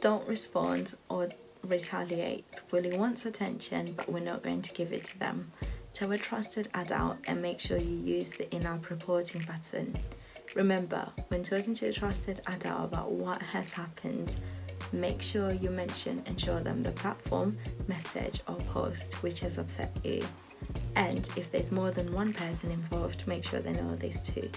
Don't respond or retaliate. Willie wants attention, but we're not going to give it to them. Tell a trusted adult and make sure you use the in-app reporting button. Remember, when talking to a trusted adult about what has happened, make sure you mention and show them the platform, message or post which has upset you. And if there's more than one person involved, make sure they know this too.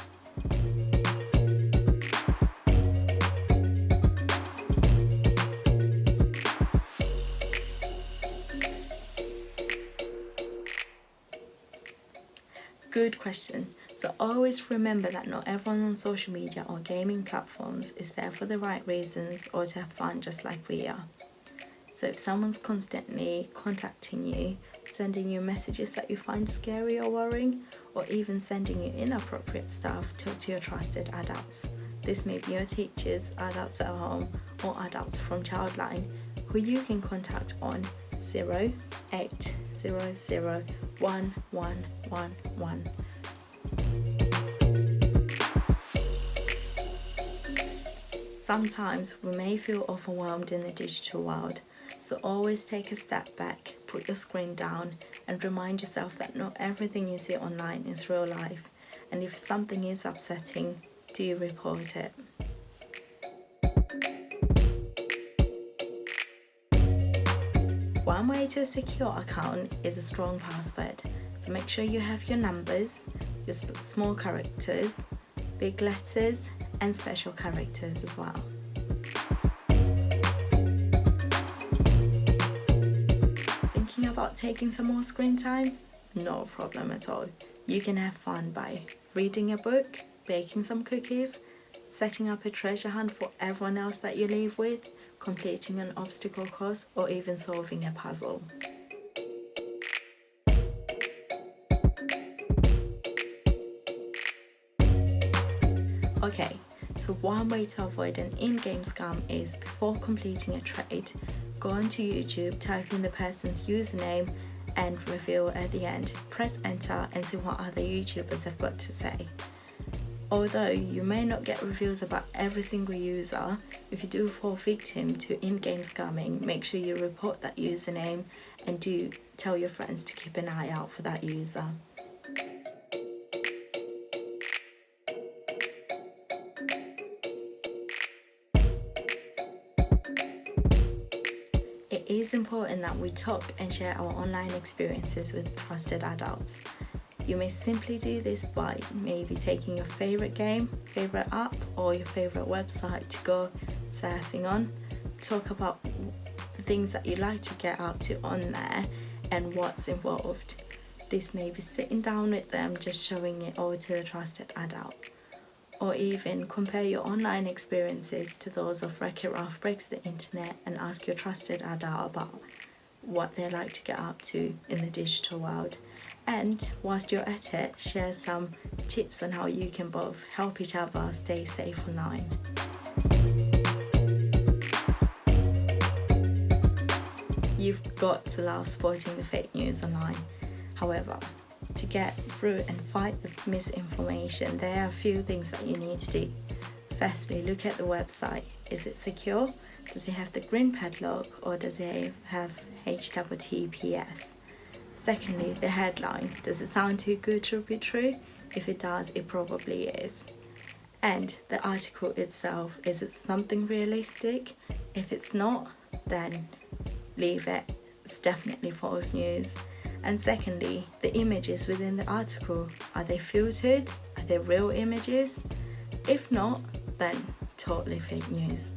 Good question. So always remember that not everyone on social media or gaming platforms is there for the right reasons or to have fun just like we are. So if someone's constantly contacting you, sending you messages that you find scary or worrying, or even sending you inappropriate stuff, talk to your trusted adults. This may be your teachers, adults at home, or adults from Childline, who you can contact on 08001111. Sometimes we may feel overwhelmed in the digital world, so always take a step back, put your screen down, and remind yourself that not everything you see online is real life, and if something is upsetting, do report it. One way to a secure account is a strong password, so make sure you have your numbers, your small characters, big letters, and special characters as well. Thinking about taking some more screen time? No problem at all. You can have fun by reading a book, baking some cookies, setting up a treasure hunt for everyone else that you live with, completing an obstacle course, or even solving a puzzle. Okay, so one way to avoid an in-game scam is, before completing a trade, go onto YouTube, type in the person's username and reveal at the end. Press enter and see what other YouTubers have got to say. Although you may not get reviews about every single user, if you do fall victim to in-game scamming, make sure you report that username and do tell your friends to keep an eye out for that user. It is important that we talk and share our online experiences with trusted adults. You may simply do this by maybe taking your favorite game, favorite app, or your favorite website to go surfing on. Talk about the things that you like to get up to on there and what's involved. This may be sitting down with them, just showing it all to a trusted adult. Or even compare your online experiences to those of Wreck-It Ralph Breaks the Internet and ask your trusted adult about what they like to get up to in the digital world. And whilst you're at it, share some tips on how you can both help each other stay safe online. You've got to love spotting the fake news online. However, to get through and fight the misinformation, there are a few things that you need to do. Firstly, look at the website. Is it secure? Does it have the green padlock, or does it have HTTPS? Secondly, the headline. Does it sound too good to be true? If it does, it probably is. And the article itself, is it something realistic? If it's not, then leave it. It's definitely false news. And secondly, the images within the article, are they filtered? Are they real images? If not, then totally fake news.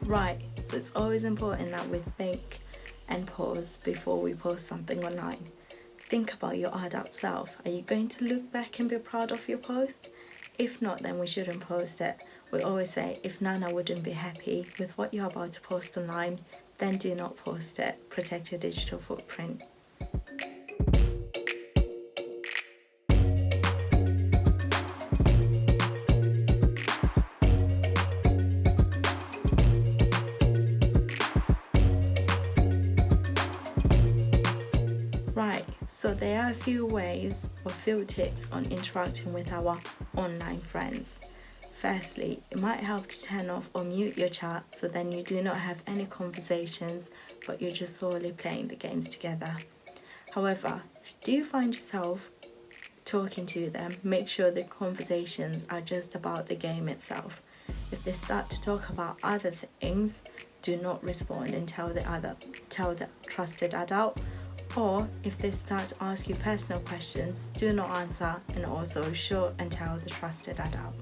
Right, so it's always important that we think and pause before we post something online. Think about your adult self. Are you going to look back and be proud of your post? If not, then we shouldn't post it. We always say, if Nana wouldn't be happy with what you're about to post online, then do not post it. Protect your digital footprint. Right, so there are a few ways or few tips on interacting with our online friends. Firstly, it might help to turn off or mute your chat so then you do not have any conversations but you're just solely playing the games together. However, if you do find yourself talking to them, make sure the conversations are just about the game itself. If they start to talk about other things, do not respond and tell the trusted adult. Or if they start to ask you personal questions, do not answer and also show and tell the trusted adult.